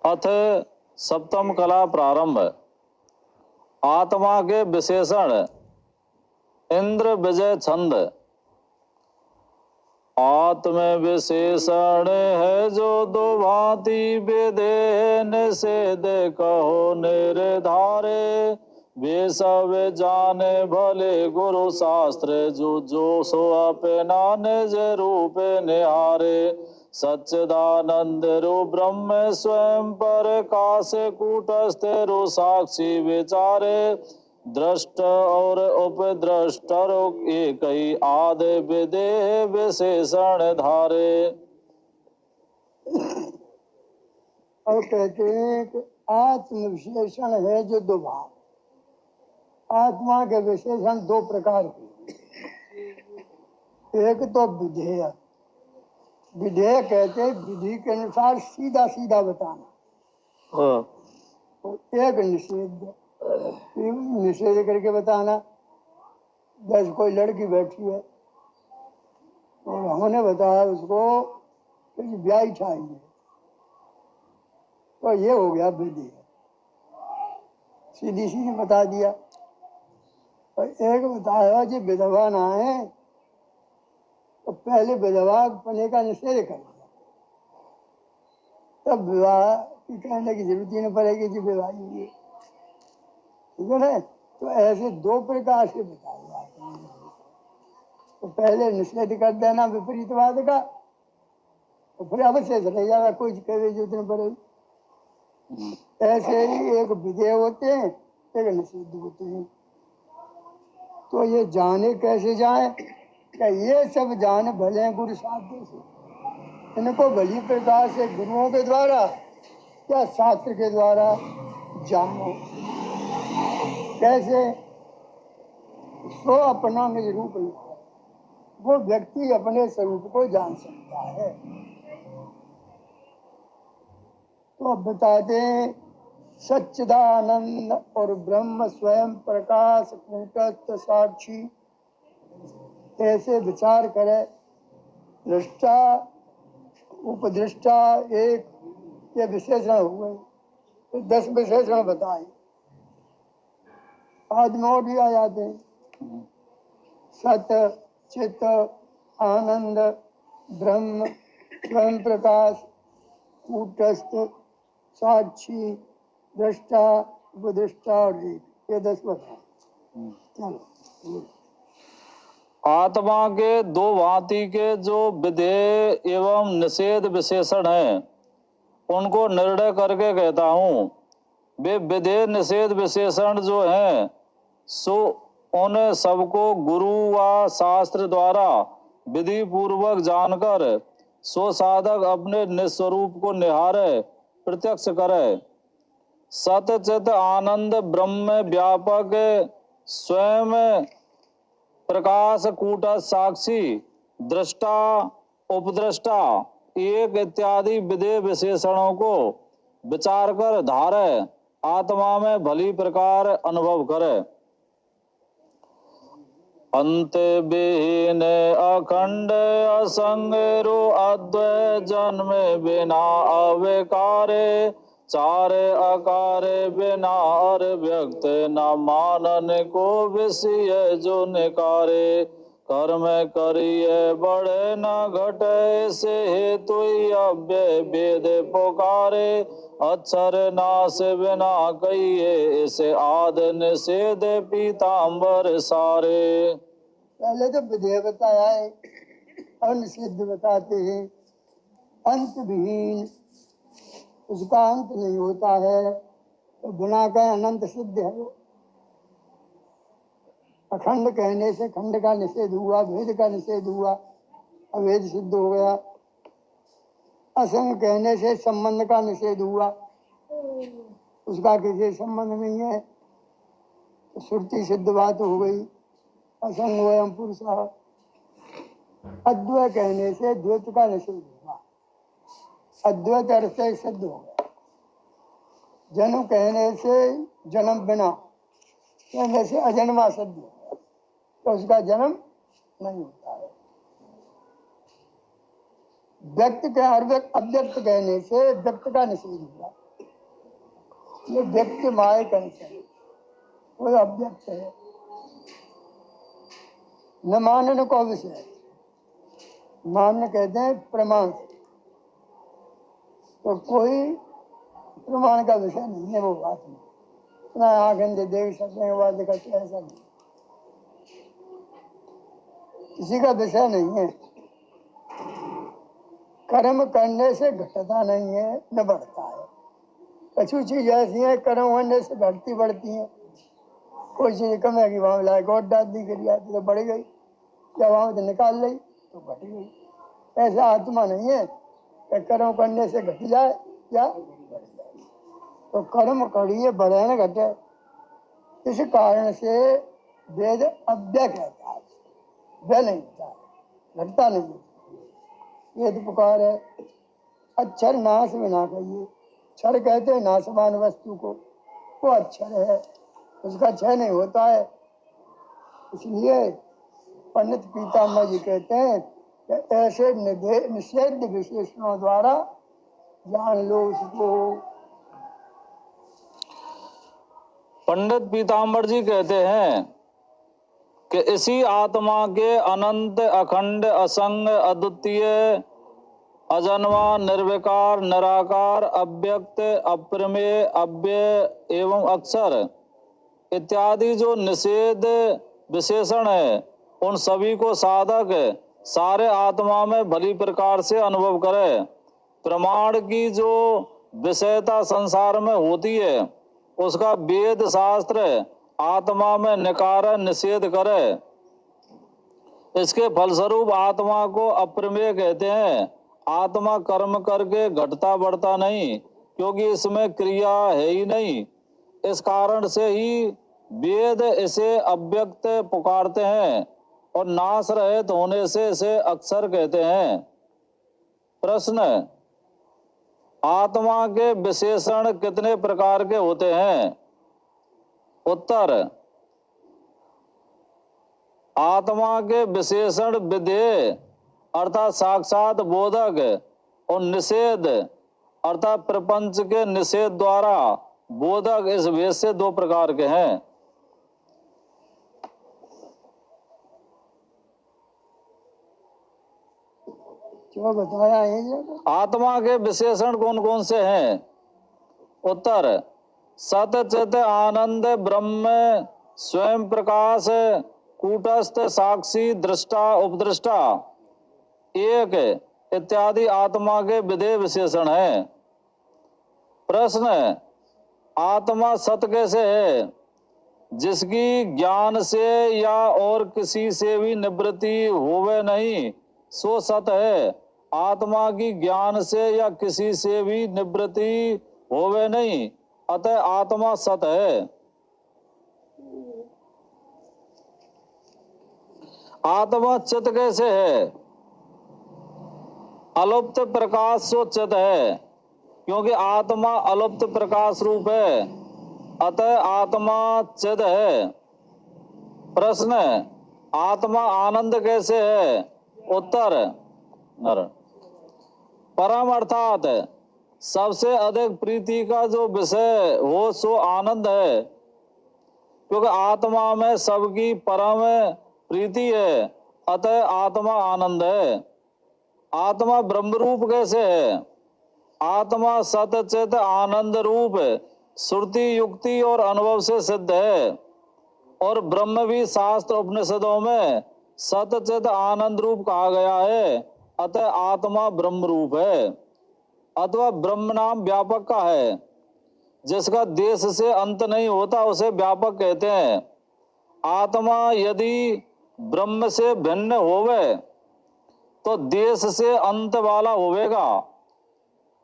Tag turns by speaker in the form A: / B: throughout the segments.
A: अथ सप्तम कला प्रारंभ। आत्मा के विशेषण। इंद्र विजय छंद। आत्म विशेषण है जो दो भांति विदे निषेध कहो निर्धारे। वे सब जाने भले गुरु शास्त्र जो सो अपना निज रूप निहारे। सच्चिदानंद रूप ब्रह्म स्वयं प्रकाश कूटस्थ रू साक्षी विचारे। दृष्ट और उपद्रष्ट एक ही आदि विदेह विशेषण धारे।
B: और कहते हैं कि आत्म विशेषण है जो दो भाग। आत्मा के विशेषण दो प्रकार के। एक तो विधेय। विधेय कहते हैं विधि के अनुसार सीधा सीधा बताना। और एक निषेध। निषेध करके बताना। जैसे कोई लड़की बैठी है और हमने बताया उसको कि ब्याह चाहिए, तो ये हो गया विधि। सीधी सीधी बता दिया। और एक बताया कि विधवा ना है, तो पहले विधवा पने का निषेध कर दिया, तब विवाह की कहने की जरूरत ही नहीं पड़ेगी कि विवाह हुई। ठीक है ना। तो ऐसे दो प्रकार से बताया। तो पहले निषेध कर देना विपरीतवाद का, तो फिर अवश्य रह जाएगा, कोई कहे जरूरत नहीं पड़ेगी। ऐसे ही एक विधेय होते हैं, एक निषेध होते हैं। तो ये जाने कैसे जाए? क्या ये सब जाने भले हैं गुरु शास्त्र से। इनको भली प्रकार से गुरुओं के द्वारा या शास्त्र के द्वारा जानो। कैसे? सो अपना निज रूप में वो व्यक्ति अपने स्वरूप को जान सकता है। तो अब बताते हैं सच्चिदानंद और ब्रह्म स्वयं प्रकाश कूटस्थ साक्षी। ऐसे विचार करे। दृष्टा उपदृष्टा एक, ये विशेषण हुए। तो 10 विशेषण बताए। आदमी और भी आ जाते हैं। सत चित आनंद ब्रह्म स्वयं प्रकाश कूटस्थ साक्षी दृष्टा उपदृष्टा और ये 10 बताए। चलो।
A: आत्मा के दो भांति के जो विधेय एवं निषेध विशेषण हैं, उनको निर्णय करके कहता हूँ। वे विधेय निषेध विशेषण जो हैं, सो उन सबको गुरु व शास्त्र द्वारा विधि पूर्वक जानकर सो साधक अपने निस्वरूप को निहारे प्रत्यक्ष करे। सत चित आनंद ब्रह्म व्यापक स्वयं प्रकाश कूटस्थ साक्षी दृष्टा उपदृष्टा एक इत्यादि विधेय विशेषणों को विचार कर धारे आत्मा में भली प्रकार अनुभव करे। अंत विहीन अखंड असंग रो अद्वय जन्म बिना अविकारे। चार अकार बिना और व्यक्त न मानन को विषय जो निकारे। कर्म करिए बड़े न घटे से हेतु अव्यय वेद पुकारे। अक्षर नाश बिना कहिए इसे आद निषेध पीताम्बर सारे।
B: पहले तो विधेय बताया है और निषेध बताते हैं। अंत विहीन, उसका अंत नहीं होता है, तो बिना कहे अनंत सिद्ध है। अखंड कहने से खंड का निषेध हुआ, भेद का निषेध हुआ, अभेद सिद्ध हो गया। असंग कहने से संबंध का निषेध हुआ, उसका किसी संबंध नहीं है, तो श्रुति सिद्ध बात हो गई। असंग वयम पुरुषा। अद्वैत कहने से द्वैत का निषेध हुआ, अद्वैत अर्थ से सिद्ध हो गया। जन्म कहने से जन्म बिना कहने से अजन्मा सिद्ध हो गया, तो उसका जन्म नहीं होता है। व्यक्त के अव्यक्त कहने से व्यक्त का निषेध हुआ। ये व्यक्त माय कंचन वो अव्यक्त है। न मानन को विषय, मान कहते हैं प्रमाण, तो कोई प्रमाण का विषय नहीं है वो बात में। ना आंखें देख सकते हैं बात दिखा, ऐसा नहीं, किसी का विषय नहीं है। कर्म करने से घटता नहीं है न बढ़ता है। कुछ चीज ऐसी है कर्म होने से घटती बढ़ती है। कोई चीज कम है कि वहां लाए गोट डाल दी करी आती तो बढ़ गई, या वहां से निकाल ली तो घट गई। ऐसा आत्मा नहीं है कि कर्म करने से घट जाए या बढ़ जाए। तो कर्म करिए बढ़े न घटे, इस कारण से वेद अव्यय कहता है, वह नहीं होता, घटता नहीं। ये तो पुकार है अक्षर नाश में ना कहिए। क्षर कहते हैं नाशवान वस्तु को, वो अक्षर है, उसका क्षय नहीं होता है। इसलिए पंडित पीताम्बर जी कहते हैं कि ऐसे निषेध विशेषणों द्वारा जान लो उसको।
A: पंडित पीताम्बर जी कहते हैं कि इसी आत्मा के अनंत अखंड असंग अद्वितीय अजन्मा निर्विकार निराकार अव्यक्त अप्रमेय अव्यय एवं अक्षर इत्यादि जो निषेध विशेषण है, उन सभी को साधक सारे आत्मा में भली प्रकार से अनुभव करे। प्रमाण की जो विषयता संसार में होती है, उसका वेद शास्त्र आत्मा में निकारण निषेध करे। इसके फलस्वरूप आत्मा को अप्रमेय कहते हैं। आत्मा कर्म करके घटता बढ़ता नहीं, क्योंकि इसमें क्रिया है ही नहीं। इस कारण से ही वेद इसे अव्यक्त पुकारते हैं और नाश रहित होने से इसे अक्षर कहते हैं। प्रश्न, आत्मा के विशेषण कितने प्रकार के होते हैं? उत्तर, आत्मा के विशेषण विधेय अर्थात साक्षात बोधक और निषेध अर्थात प्रपंच के निषेध द्वारा बोधक, इस भेद से दो प्रकार के हैं।
B: जो बताया है
A: आत्मा के विशेषण कौन कौन से हैं? उत्तर, सत चित आनंद ब्रह्म स्वयं प्रकाश कूटस्थ साक्षी दृष्टा उपदृष्टा एक इत्यादि आत्मा के विधेय विशेषण हैं। प्रश्न, आत्मा सत कैसे है? जिसकी ज्ञान से या और किसी से भी निवृत्ति होवे नहीं, सो सत है। आत्मा की ज्ञान से या किसी से भी निवृत्ति होवे नहीं, अतः आत्मा सत है। आत्मा चित कैसे है? अलुप्त प्रकाश सो चित है, क्योंकि आत्मा अलुप्त प्रकाश रूप है, अतः आत्मा चिद है। प्रश्न, आत्मा आनंद कैसे है? उत्तर, परम अर्थात सबसे अधिक प्रीति का जो विषय हो सो आनंद है, क्योंकि आत्मा में सबकी परम प्रीति है, अतः आत्मा आनंद है। आत्मा ब्रह्म रूप कैसे है? आत्मा सतचित आनंद रूप श्रुति युक्ति और अनुभव से सिद्ध है, और ब्रह्म भी शास्त्र उपनिषदों में सतचित आनंद रूप कहा गया है, अतः आत्मा ब्रह्म रूप है। अथवा ब्रह्म नाम व्यापक का है, जिसका देश से अंत नहीं होता उसे व्यापक कहते हैं। आत्मा यदि ब्रह्म से भिन्न होवे तो देश से अंत वाला होवेगा,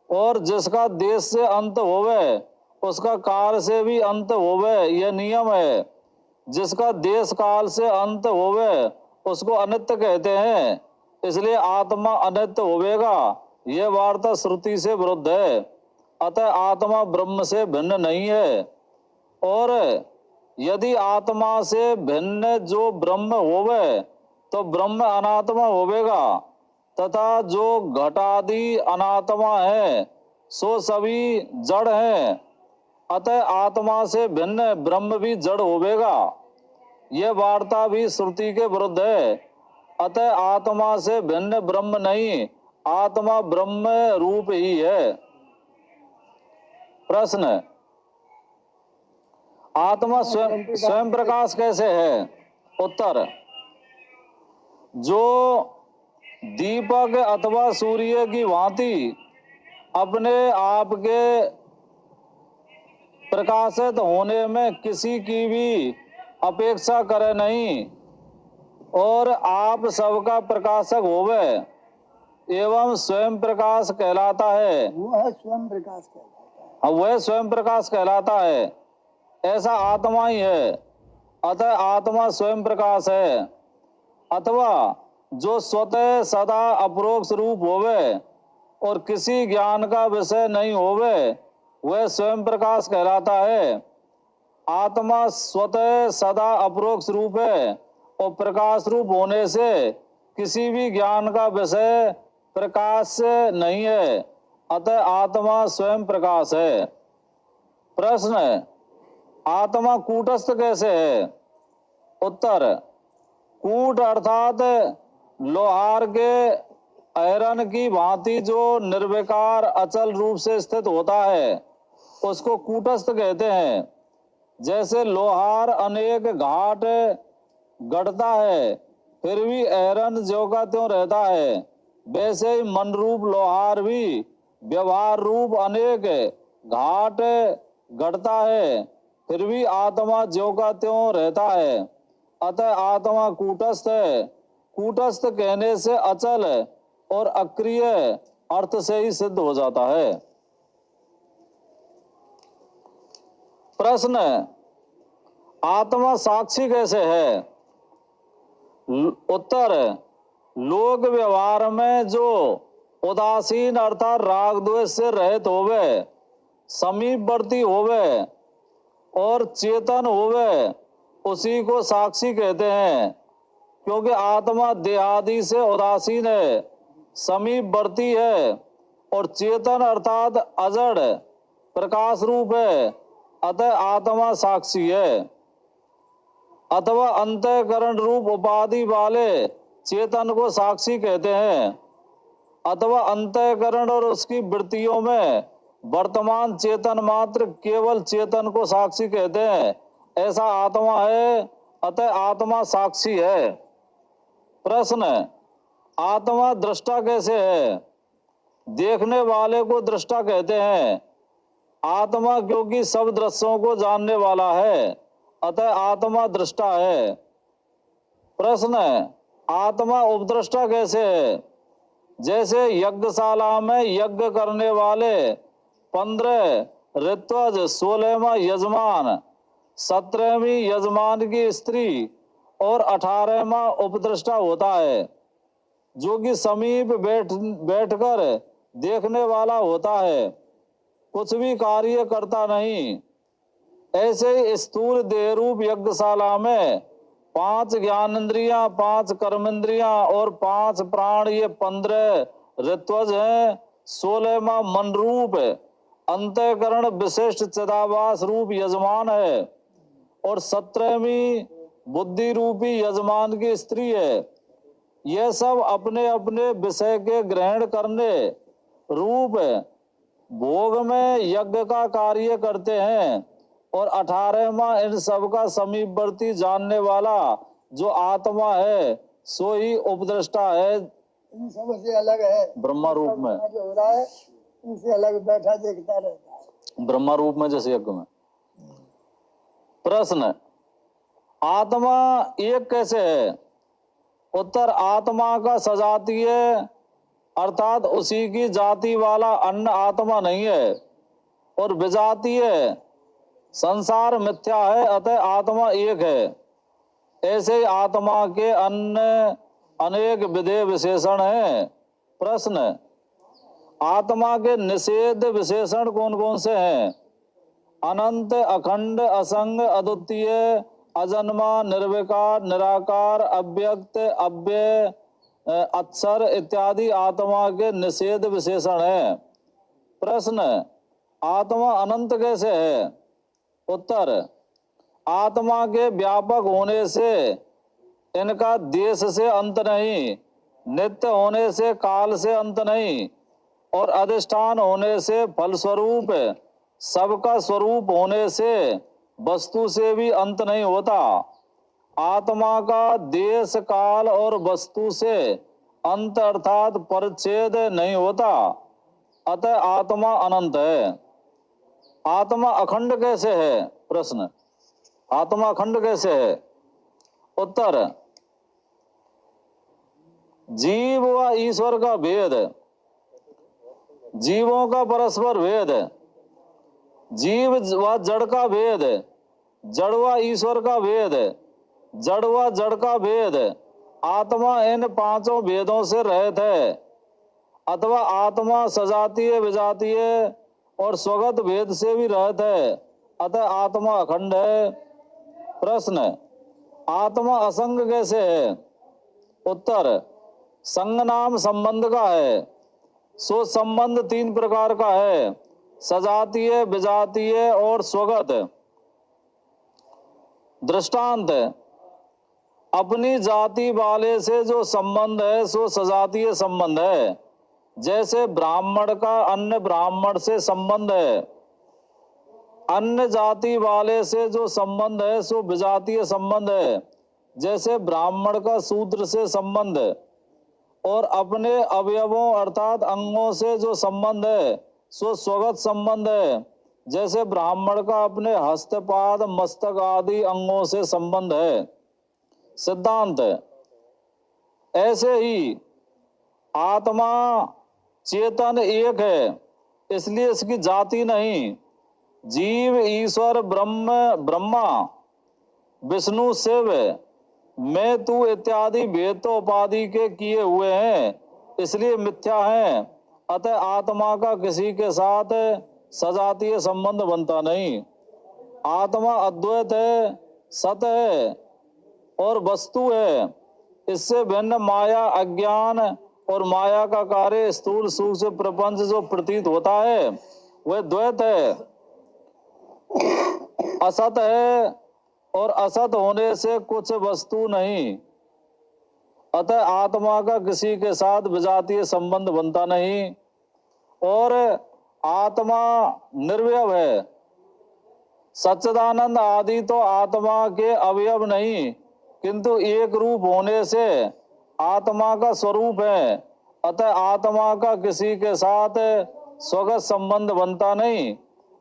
A: और जिसका देश से अंत होवे उसका काल से भी अंत होवे, यह नियम है। जिसका देश काल से अंत होवे उसको अनित्य कहते हैं, इसलिए आत्मा अनित्य होवेगा, यह वार्ता श्रुति से विरुद्ध है। अतः आत्मा ब्रह्म से भिन्न नहीं है, और यदि आत्मा से भिन्न जो ब्रह्म होवे तो ब्रह्म अनात्मा होवेगा, तथा जो घटादि अनात्मा है सो सभी जड़ हैं, अतः आत्मा से भिन्न ब्रह्म भी जड़ होवेगा। यह वार्ता भी श्रुति के विरुद्ध है। अतः आत्मा से भिन्न ब्रह्म नहीं, आत्मा ब्रह्म रूप ही है। प्रश्न, आत्मा स्वयं प्रकाश कैसे है? उत्तर, जो दीपक अथवा सूर्य की भांति अपने आप के प्रकाशित होने में किसी की भी अपेक्षा करे नहीं और आप सबका प्रकाशक होवे एवं स्वयं प्रकाश कहलाता है।
B: वह स्वयं प्रकाश कहलाता है।
A: वह स्वयं प्रकाश कहलाता है, ऐसा आत्मा ही है। अतः आत्मा स्वयं प्रकाश है। अथवा जो स्वतः सदा अपरोक्ष रूप होवे और किसी ज्ञान का विषय नहीं होवे वह स्वयं प्रकाश कहलाता है। आत्मा स्वतः सदा अपरोक्ष रूप है और प्रकाश रूप होने से किसी भी ज्ञान का विषय प्रकाश नहीं है, अतः आत्मा स्वयं प्रकाश है। प्रश्न, आत्मा कूटस्थ कैसे है? उत्तर, कूट अर्थात लोहार के आयरन की भांति जो निर्विकार अचल रूप से स्थित होता है उसको कूटस्थ कहते हैं। जैसे लोहार अनेक घाट गढ़ता है फिर भी आयरन ज्यों का त्यों रहता है, वैसे ही मन रूप लोहार भी व्यवहार रूप अनेक घाट गढ़ता है फिर भी आत्मा ज्यों का त्यों रहता है। अतः आत्मा कूटस्थ है। कूटस्थ कहने से अचल और अक्रिय अर्थ से ही सिद्ध हो जाता है। प्रश्न, आत्मा साक्षी कैसे है? उत्तर, लोक व्यवहार में जो उदासीन अर्थात राग द्वेष से रहित होवे, समीपवर्ती होवे और चेतन होवे उसी को साक्षी कहते हैं। क्योंकि आत्मा देहादि से उदासीन है, समीपवर्ती है और चेतन अर्थात अजड़ प्रकाश रूप है, अतः आत्मा साक्षी है। अथवा अंतःकरण रूप उपाधि वाले चेतन को साक्षी कहते हैं। अथवा अंतःकरण और उसकी वृत्तियों में वर्तमान चेतन मात्र केवल चेतन को साक्षी कहते हैं, ऐसा आत्मा है, अतः आत्मा साक्षी है। प्रश्न, आत्मा दृष्टा कैसे है? देखने वाले को दृष्टा कहते हैं। आत्मा क्योंकि सब दृश्यों को जानने वाला है, अतः आत्मा दृष्टा है। प्रश्न, आत्मा उपद्रष्टा कैसे है? जैसे यज्ञशाला में यज्ञ करने वाले 15 ऋत्वज, 16वां यजमान, 17वीं यजमान की स्त्री और 18वां उपद्रष्टा होता है, जो कि समीप बैठकर देखने वाला होता है, कुछ भी कार्य करता नहीं। ऐसे ही स्थूल देह रूप यज्ञशाला में 5 ज्ञानेंद्रियां, 5 कर्मेंद्रियां और 5 प्राण, ये 15 ऋत्वज हैं। 16वां मन रूप अंतःकरण विशिष्ट चिदाभास रूप यजमान है और 17वीं बुद्धि रूपी यजमान की स्त्री है। यह सब अपने अपने विषय के ग्रहण करने रूप भोग में यज्ञ का कार्य करते हैं और 18वां इन सब का समीपवर्ती जानने वाला जो आत्मा है सो ही उपद्रष्टा है,
B: इन सब से अलग है।
A: ब्रह्मा रूप में
B: जो हो रहा है इनसे अलग बैठा देखता रहता है,
A: ब्रह्मा रूप में जैसे यज्ञ में। प्रश्न, आत्मा एक कैसे है? उत्तर, आत्मा का सजातीय अर्थात उसी की जाति वाला अन्य आत्मा नहीं है और विजातीय संसार मिथ्या है, अतः आत्मा एक है। ऐसे ही आत्मा के अन्य अनेक विधेय विशेषण हैं। प्रश्न, आत्मा के निषेध विशेषण कौन कौन से हैं? अनंत, अखंड, असंग, अद्वितीय, अजन्मा, निर्विकार, निराकार, अव्यक्त, अव्यय, अक्षर इत्यादि आत्मा के निषेध विशेषण है। प्रश्न, आत्मा अनंत कैसे है? उत्तर, आत्मा के व्यापक होने से इनका देश से अंत नहीं, नित्य होने से काल से अंत नहीं, और अधिष्ठान होने से फलस्वरूप सबका स्वरूप होने से वस्तु से भी अंत नहीं होता। आत्मा का देश काल और वस्तु से अंत अर्थात परिच्छेद नहीं होता, अतः आत्मा अनंत है। आत्मा अखंड कैसे है? प्रश्न, आत्मा अखंड कैसे है? उत्तर, जीव व ईश्वर का भेद, जीवों का परस्पर भेद, जीव व जड़ का भेद, जड़ व ईश्वर का भेद, जड़ व जड़ का भेद, आत्मा इन पांचों भेदों से रहित है, अथवा आत्मा सजातीय विजातीय और स्वगत भेद से भी रहित है, अतः आत्मा अखंड है। प्रश्न, आत्मा असंग कैसे है? उत्तर, संग नाम संबंध का है, सो संबंध तीन प्रकार का है, सजातीय विजातीय और स्वगत। दृष्टांत, अपनी जाति वाले से जो संबंध है सो सजातीय संबंध है, जैसे ब्राह्मण का अन्य ब्राह्मण से संबंध है। अन्य जाति वाले से जो संबंध है सो विजातीय संबंध है, जैसे ब्राह्मण का शूद्र से संबंध है। और अपने अवयवों अर्थात अंगों से जो संबंध है सो स्वगत संबंध है, जैसे ब्राह्मण का अपने हस्तपाद मस्तक आदि अंगों से संबंध है। सिद्धांत, ऐसे ही आत्मा चेतन एक है, इसलिए इसकी जाति नहीं। जीव ईश्वर ब्रह्मा विष्णु शिव मैं तू इत्यादि भेद तो उपाधि के किए हुए हैं, इसलिए मिथ्या हैं, अतः आत्मा का किसी के साथ सजातीय संबंध बनता नहीं। आत्मा अद्वैत है, सत है और वस्तु है। इससे भिन्न माया अज्ञान और माया का कार्य स्थूल सूक्ष्म प्रपंच जो प्रतीत होता है वह द्वैत है, असत है, और असत होने से कुछ वस्तु नहीं, अतः आत्मा का किसी के साथ विजातीय संबंध बनता नहीं। और आत्मा निर्वयव है। सच्चिदानंद आदि तो आत्मा के अवयव नहीं, किंतु एक रूप होने से आत्मा का स्वरूप है, अतः आत्मा का किसी के साथ स्वगत संबंध बनता नहीं।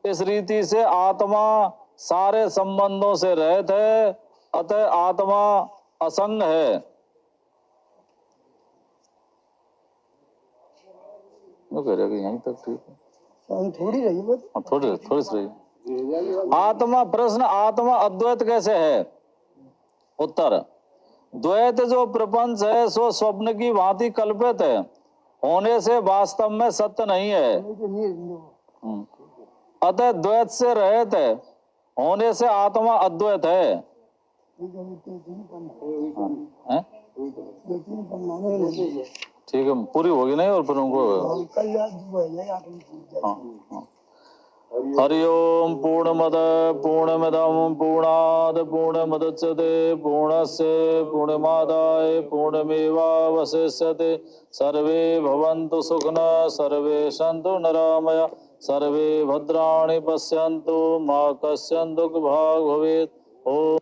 A: इस रीति से आत्मा सारे संबंधों से रहित है, अतः आत्मा असंग है। वो कह रहे कि यहीं तक ठीक है,
B: थोड़ी रही बस,
A: थोड़ी सी रही। आत्मा, प्रश्न, आत्मा अद्वैत कैसे है? उत्तर, द्वैत जो प्रपंच है सो स्वप्न की भांति कल्पित है, होने से वास्तव में सत्य नहीं है। अतः द्वैत से रहित है, होने से आत्मा अद्वैत है। ठीक है, पूरी होगी नहीं और फिर उनको हरि ओम पूर्णमद पूर्णमिदं पूर्णाद पूर्णमुदच्यते पूर्णस्य पूर्णमादाय पूर्णमेवावशिष्यते। सर्वे भवन्तु सुखिनः, सर्वे सन्तु निरामया, सर्वे भद्राणि पश्यन्तु मा कश्चित् दुःखभाग् भवेत्। ओम।